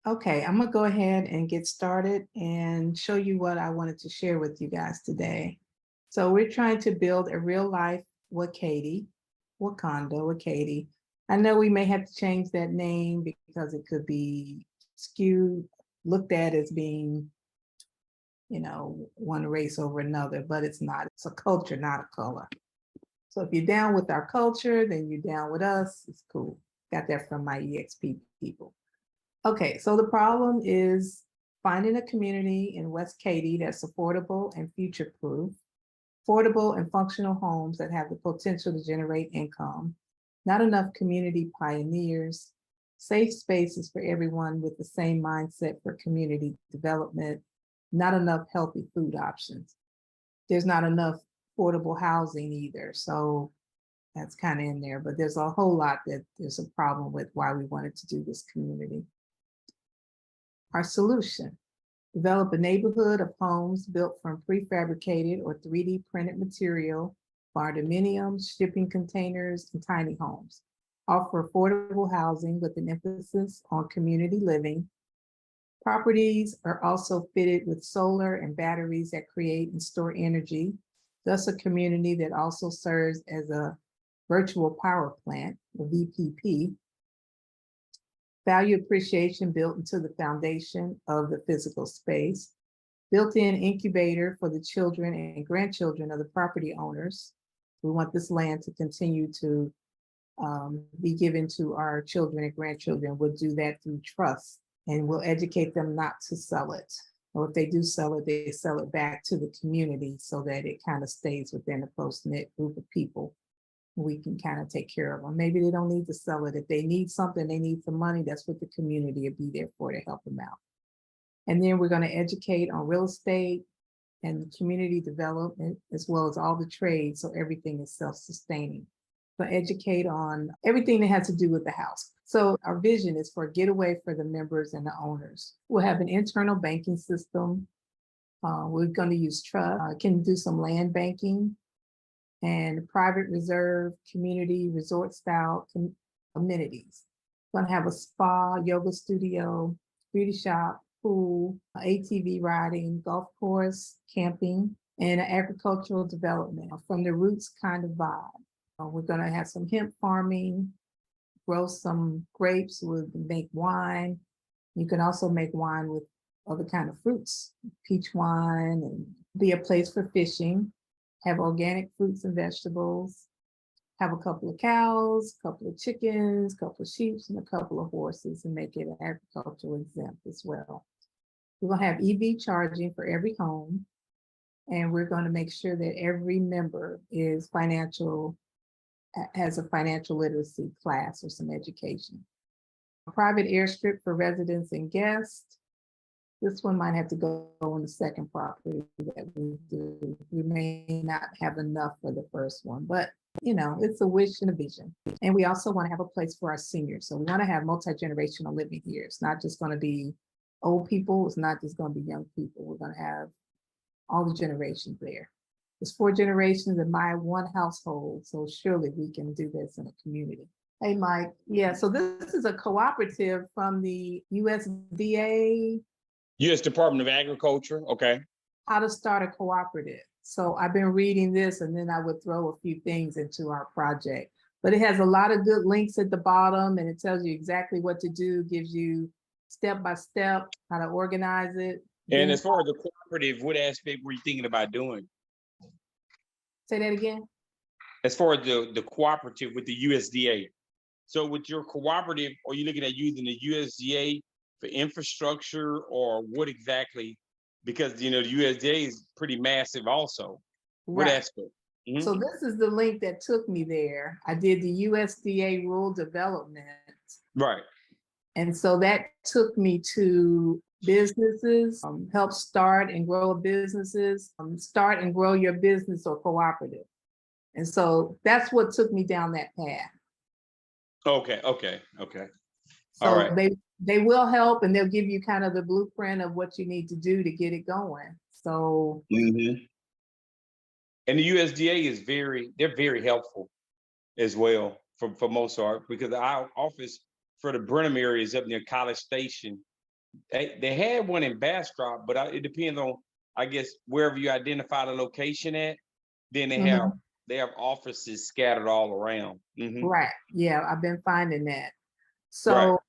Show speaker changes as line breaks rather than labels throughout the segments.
Okay, I'm gonna go ahead and get started and show you what I wanted to share with you guys today. So we're trying to build a real life Wakanda with Katie. I know we may have to change that name because it could be skewed, looked at as being, one race over another, but it's not. It's a culture, not a color. So if you're down with our culture, then you're down with us. It's cool. Got that from my EXP people. Okay, so the problem is finding a community in West Katy that's affordable and future-proof, affordable and functional homes that have the potential to generate income, not enough community pioneers, safe spaces for everyone with the same mindset for community development, not enough healthy food options. There's not enough affordable housing either, so that's kind of in there, but there's a whole lot that there's a problem with why we wanted to do this community. Our solution: develop a neighborhood of homes built from prefabricated or 3D printed material, barndominiums, shipping containers, and tiny homes. Offer affordable housing with an emphasis on community living. Properties are also fitted with solar and batteries that create and store energy, thus a community that also serves as a virtual power plant, or VPP. Value appreciation built into the foundation of the physical space. Built-in incubator for the children and grandchildren of the property owners. We want this land to continue to be given to our children and grandchildren. We'll do that through trust, and we'll educate them not to sell it. Or if they do sell it, they sell it back to the community so that it kind of stays within a close-knit group of people. We can kind of take care of them. Maybe they don't need to sell it. If they need something, they need some money, that's what the community will be there for, to help them out. And then we're going to educate on real estate and community development, as well as all the trades, so everything is self-sustaining. But educate on everything that has to do with the house. So our vision is for a getaway for the members and the owners. We'll have an internal banking system. We're going to use trust, can do some land banking, and private reserve, community, resort style amenities. We're going to have a spa, yoga studio, beauty shop, pool, ATV riding, golf course, camping, and an agricultural development from the roots kind of vibe. We're going to have some hemp farming, grow some grapes, we'll make wine. You can also make wine with other kind of fruits, peach wine, and be a place for fishing. Have organic fruits and vegetables, have a couple of cows, a couple of chickens, a couple of sheep, and a couple of horses, and make it agricultural exempt as well. We're going to have EV charging for every home, and we're going to make sure that every member has a financial literacy class or some education. A private airstrip for residents and guests. This one might have to go on the second property that we do. We may not have enough for the first one, but it's a wish and a vision. And we also want to have a place for our seniors. So we want to have multi-generational living here. It's not just going to be old people. It's not just going to be young people. We're going to have all the generations there. There's 4 generations in my one household. So surely we can do this in a community. Hey, Mike. Yeah, so this is a cooperative from the USDA.
U.S. Department of Agriculture, okay.
How to start a cooperative. So I've been reading this, and then I would throw a few things into our project. But it has a lot of good links at the bottom, and it tells you exactly what to do, gives you step by step how to organize it.
And as far as the cooperative, what aspect were you thinking about doing?
Say that again.
As far as the cooperative with the USDA. So with your cooperative, are you looking at using the USDA for infrastructure, or what exactly? Because the USDA is pretty massive also. What aspect?
Mm-hmm. So this is the link that took me there. I did the USDA rural development.
Right.
And so that took me to businesses, help start and grow businesses, start and grow your business or cooperative. And so that's what took me down that path.
Okay.
So all right. They will help, and they'll give you kind of the blueprint of what you need to do to get it going. So
and the USDA is they're very helpful as well for most part, because our office for the Brenham area is up near College Station, They had one in Bastrop, but it depends on, I guess, wherever you identify the location at. Then
Mhm.
they have offices scattered all around.
Right. Yeah, I've been finding that.
Right.
So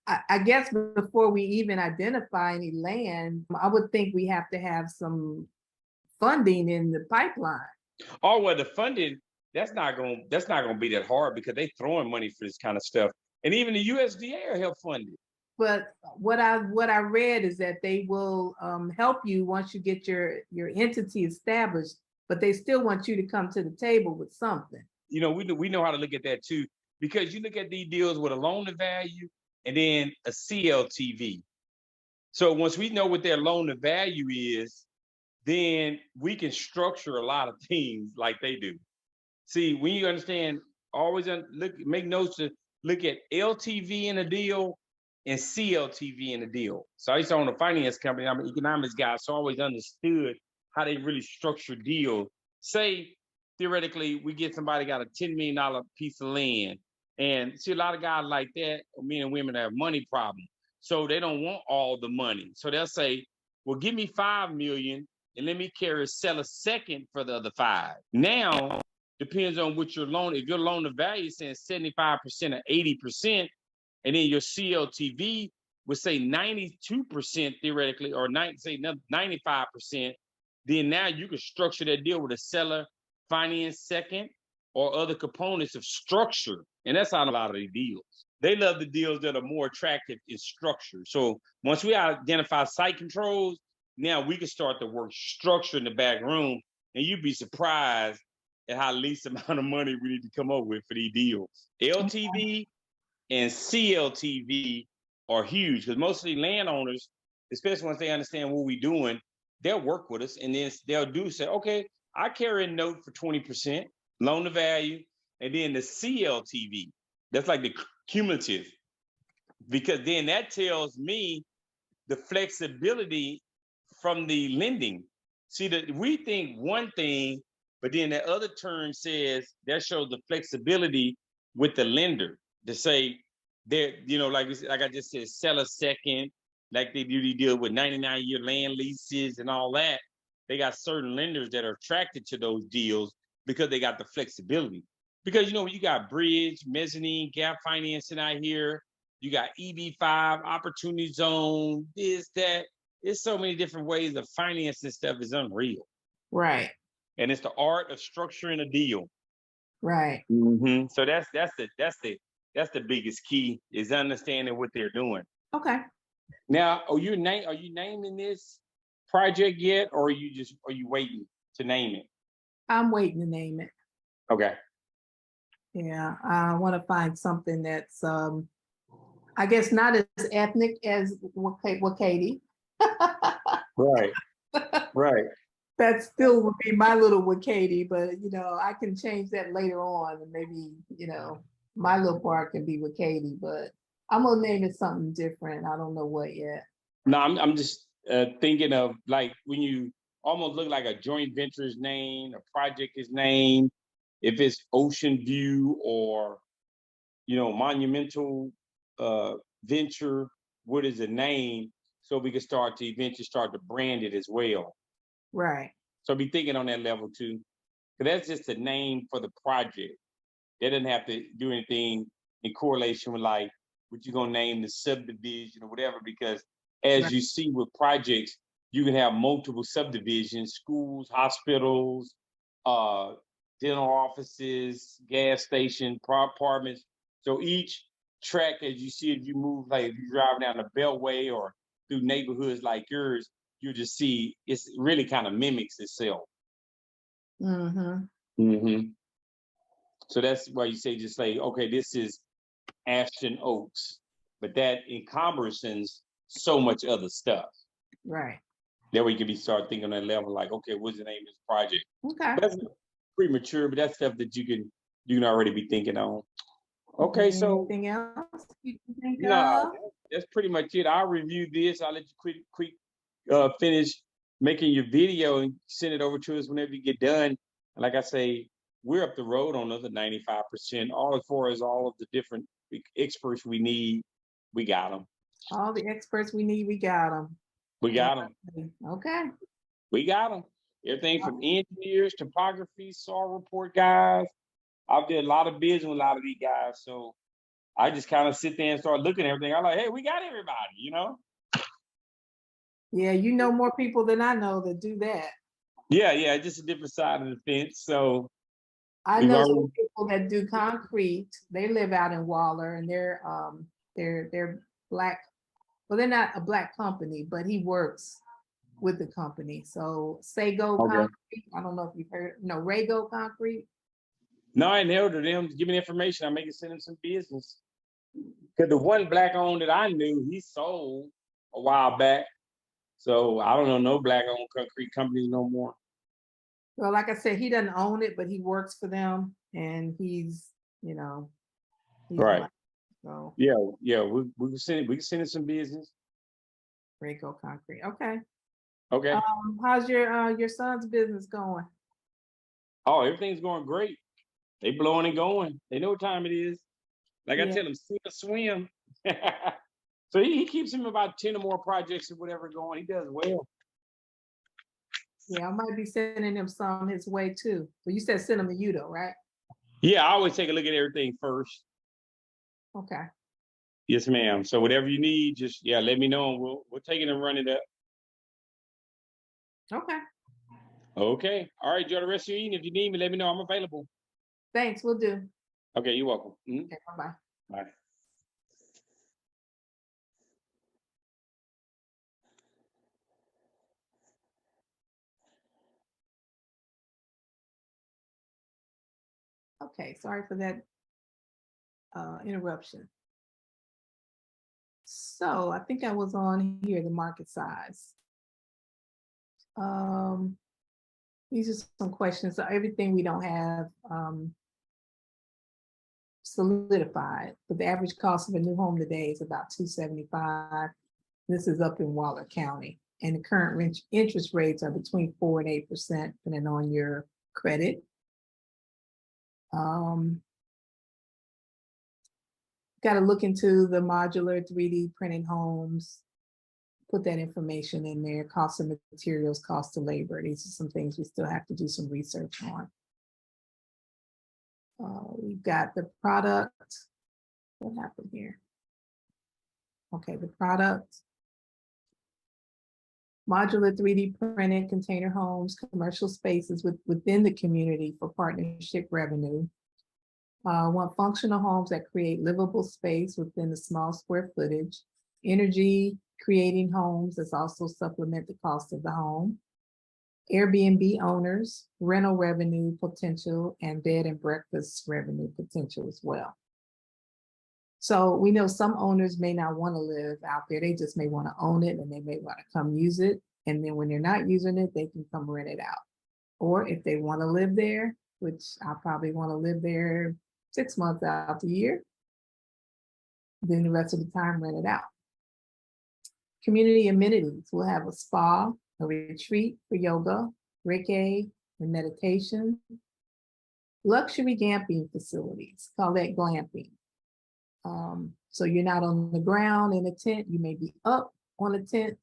I guess before we even identify any land, I would think we have to have some funding in the pipeline.
Oh well, the funding that's not gonna be that hard because they throwing money for this kind of stuff, and even the USDA will help fund it.
But what I read is that they will help you once you get your entity established, but they still want you to come to the table with something.
We know how to look at that too, because you look at these deals with a loan to value and then a CLTV. So once we know what their loan to value is, then we can structure a lot of things like they do. See, when you understand, make notes to look at LTV in a deal and CLTV in a deal. So I used to own a finance company. I'm an economics guy, so I always understood how they really structure deals. Say theoretically, we get somebody got a $10 million piece of land, and see a lot of guys like that, men and women have money problems, so they don't want all the money. So they'll say, "Well, give me 5 million, and let me sell a second for the other five." Now depends on what your loan. If your loan to value is saying 75% or 80%, and then your CLTV would say 92% theoretically, or 95%, then now you can structure that deal with a seller finance second or other components of structure. And that's how a lot of the deals. They love the deals that are more attractive in structure. So once we identify site controls, now we can start to work structure in the back room, and you'd be surprised at how least amount of money we need to come up with for these deals. LTV and CLTV are huge because most of the landowners, especially once they understand what we're doing, they'll work with us, and then they'll say, okay, I carry a note for 20% loan to value, and then the CLTV, that's like the cumulative, because then that tells me the flexibility from the lending. See, that we think one thing, but then the other term says that shows the flexibility with the lender to say they're, like I just said, sell a second, like they do deal with 99-year land leases and all that. They got certain lenders that are attracted to those deals because they got the flexibility. Because you got bridge, mezzanine, gap financing out here. You got EB5, opportunity zone, this, that. There's so many different ways of financing stuff is unreal.
Right.
And it's the art of structuring a deal.
Right.
So that's the biggest key, is understanding what they're doing.
Okay.
Now, are you naming this project yet, or are you waiting to name it?
I'm waiting to name it.
Okay.
Yeah, I want to find something that's I guess not as ethnic as Wakati.
Right. Right.
That still would be my little Wakati, but I can change that later on, and maybe my little part can be Wakati, but I'm gonna name it something different. I don't know what yet.
No, I'm just thinking of like when you almost look like a joint venture's name, a project is named, if it's Ocean View or monumental venture, what is the name? So we can start to eventually start to brand it as well.
Right.
So be thinking on that level too. Because that's just a name for the project. They didn't have to do anything in correlation with like what you're gonna name the subdivision or whatever, because as
Right.
you see with projects, you can have multiple subdivisions, schools, hospitals, uh, dental offices, gas station, apartments. So each track, as you see, if you move, like if you drive down the Beltway or through neighborhoods like yours, you just see it's really kind of mimics itself. So that's why you say just say, okay, this is Ashton Oaks, but that encompasses so much other stuff.
Right.
That way you can start thinking on that level, like, okay, what's the name of this project?
Okay.
That's premature, but that's stuff that you can already be thinking on. Okay, so
anything else you can think
no,
of?
that's pretty much it. I'll review this. I'll let you quick finish making your video and send it over to us whenever you get done. And like I say, we're up the road on another 95%. All as far as all of the different experts we need, we got them.
All the experts we need, we got them.
We got them.
Okay.
We got them. Everything from engineers, topography, soil report guys. I've did a lot of business with a lot of these guys. So I just kind of sit there and start looking at everything. I'm like, hey, we got everybody, you know?
Yeah, you know more people than I know that do that.
Yeah, just a different side of the fence. So
I
we've
know
already,
some people that do concrete. They live out in Waller, and they're black. Well, they're not a black company, but he works with the company. So Sago
okay.
Concrete. I don't know if you've heard. No, Rago Concrete.
No, I nailed it. Them give me the information. I make it send them some business. Because the one black owned that I knew, he sold a while back. So I don't know no black owned concrete companies no more.
Well, like I said, he doesn't own it, but he works for them, and he's he's
Right.
black. So
Yeah. We can send it some business.
Rago Concrete. Okay.
Okay.
How's your son's business going?
Oh, everything's going great. They blowing and going. They know what time it is. Like I
Yeah.
tell them, sink or swim. So he keeps him about 10 or more projects or whatever going. He does well.
Yeah, I might be sending him some his way too. But you said send them to you though, right?
Yeah, I always take a look at everything first.
Okay.
Yes, ma'am. So whatever you need, just let me know and we'll take it and run it up.
Okay.
Okay. All right, enjoy the rest of your evening. If you need me, let me know. I'm available.
Thanks. We'll do.
Okay, you're welcome.
Okay, bye-bye.
Bye.
Okay, sorry for that interruption. So I think I was on here, the market size. Um, these are some questions. So everything we don't have solidified, but the average cost of a new home today is about $275. This is up in Waller County, and the current interest rates are between 4% and 8%, depending on your credit. Got to look into the modular 3D printed homes, put that information in there, cost of materials, cost of labor. These are some things we still have to do some research on. We've got the product. What happened here? Okay, the product. Modular 3D printed container homes, commercial spaces within the community for partnership revenue. Want functional homes that create livable space within the small square footage. Energy creating homes that's also supplement the cost of the home. Airbnb owners, rental revenue potential, and bed and breakfast revenue potential as well. So we know some owners may not want to live out there. They just may want to own it and they may want to come use it. And then when they're not using it, they can come rent it out. Or if they want to live there, which I probably want to live there 6 months out the year, then the rest of the time rent it out. Community amenities. We'll have a spa, a retreat for yoga, Reiki, and meditation. Luxury glamping facilities, call that glamping. So you're not on the ground in a tent, you may be up on a tent,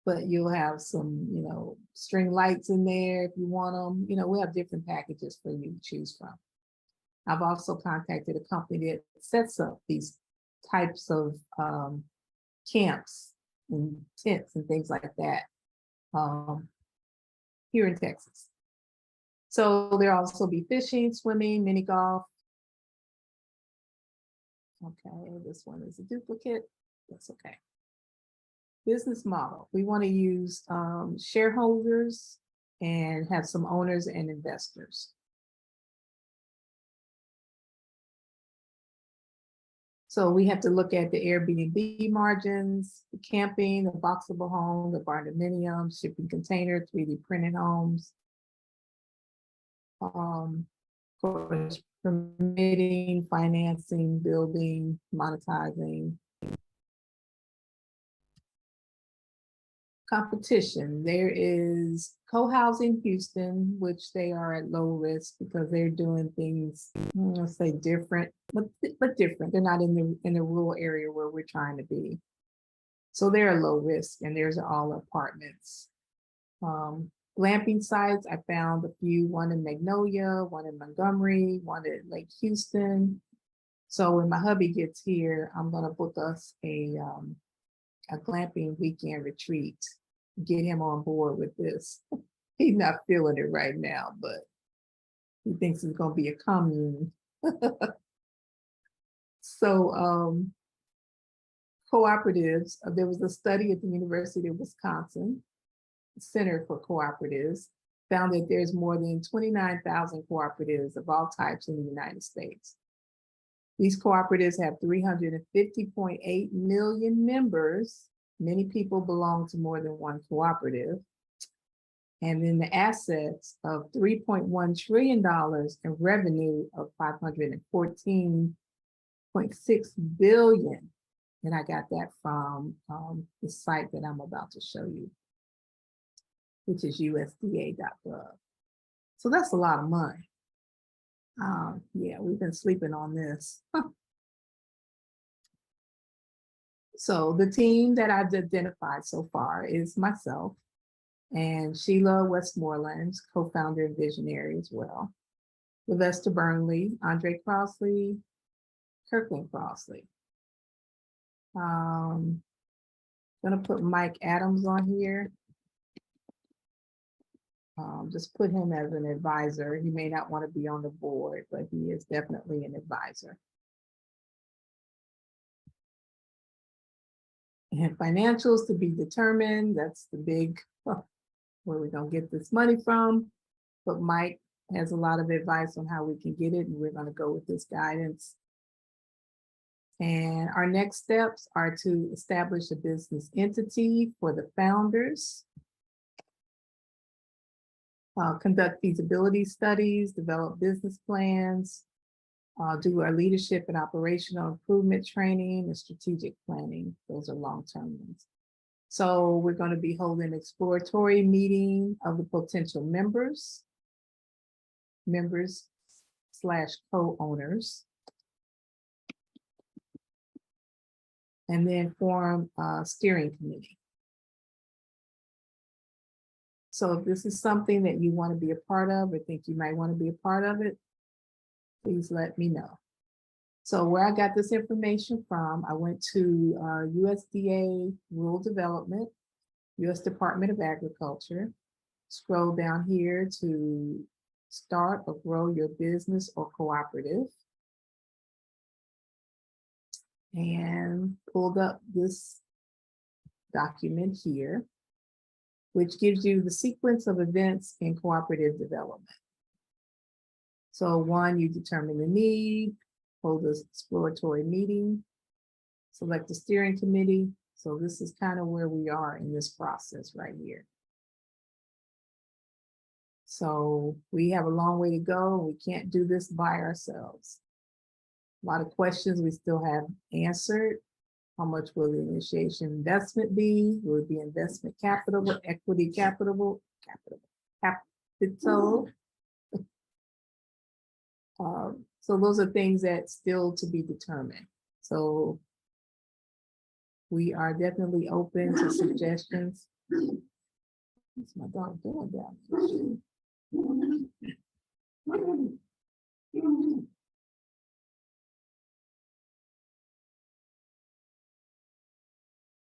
but you'll have some, string lights in there if you want them. We have different packages for you to choose from. I've also contacted a company that sets up these types of camps and tents and things like that here in Texas. So there'll also be fishing, swimming, mini golf. Okay, this one is a duplicate. That's okay. Business model. We want to use shareholders and have some owners and investors. So we have to look at the Airbnb margins, the camping, the boxable home, the barndominium, shipping container, 3D printed homes. Of course, permitting, financing, building, monetizing. Competition. There is co-housing Houston, which they are at low risk because they're doing things, let's say different, but different. They're not in the rural area where we're trying to be. So they're low risk, and there's all apartments. Glamping sites, I found a few, one in Magnolia, one in Montgomery, one at Lake Houston. So when my hubby gets here, I'm gonna book us a glamping weekend retreat, get him on board with this. He's not feeling it right now, but he thinks it's gonna be a commune. So cooperatives, there was a study at the University of Wisconsin Center for Cooperatives, found that there's more than 29,000 cooperatives of all types in the United States. These cooperatives have 350.8 million members. Many people belong to more than one cooperative. And then the assets of $3.1 trillion and revenue of 514.6 billion. And I got that from the site that I'm about to show you, which is USDA.gov. So that's a lot of money. Yeah, we've been sleeping on this. So the team that I've identified so far is myself and Sheila Westmoreland, co-founder and visionary as well. Levesta Burnley, Andre Crossley, Kirkland Crossley. Gonna put Mike Adams on here. Just put him as an advisor. He may not want to be on the board, but he is definitely an advisor. And financials to be determined. That's the big, where we're gonna get this money from. But Mike has a lot of advice on how we can get it, and we're gonna go with this guidance. And our next steps are to establish a business entity for the founders, conduct feasibility studies, develop business plans, do our leadership and operational improvement training and slategic planning. Those are long-term ones. So we're going to be holding an exploratory meeting of the potential members / co-owners, and then form a steering committee. So if this is something that you want to be a part of or think you might want to be a part of it, please let me know. So where I got this information from, I went to USDA Rural Development, US Department of Agriculture, scroll down here to start or grow your business or cooperative, and pulled up this document here, which gives you the sequence of events in cooperative development. So one, you determine the need, hold this exploratory meeting, select the steering committee. So this is kind of where we are in this process right here. So we have a long way to go. We can't do this by ourselves. A lot of questions we still have answered. How much will the initiation investment be? Will it be investment capital, equity capital? So those are things that still to be determined. So we are definitely open to suggestions. What's my dog doing down here?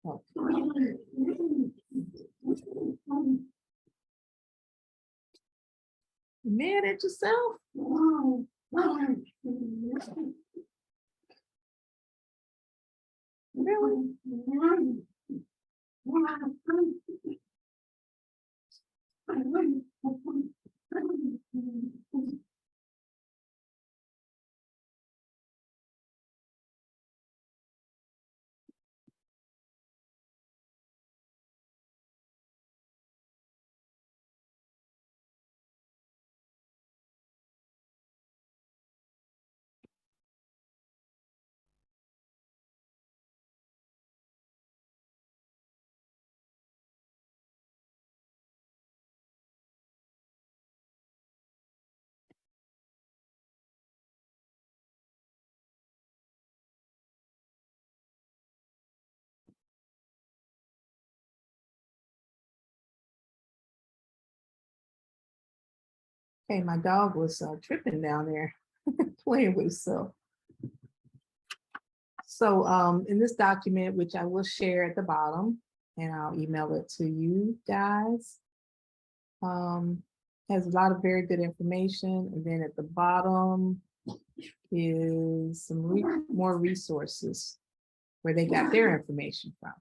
Okay. You mad at yourself? Really? Okay, my dog was tripping down there, playing with himself. So in this document, which I will share at the bottom, and I'll email it to you guys, has a lot of very good information. And then at the bottom is some more resources where they got their information from.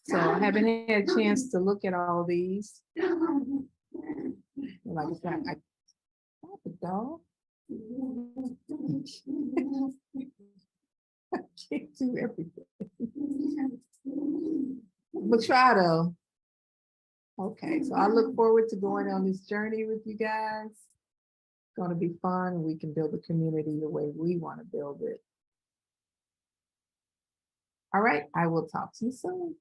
So I haven't had a chance to look at all these. Like I said, I got the dog. I can't do everything. But try though. Okay, so I look forward to going on this journey with you guys. It's going to be fun. We can build a community the way we want to build it. All right, I will talk to you soon.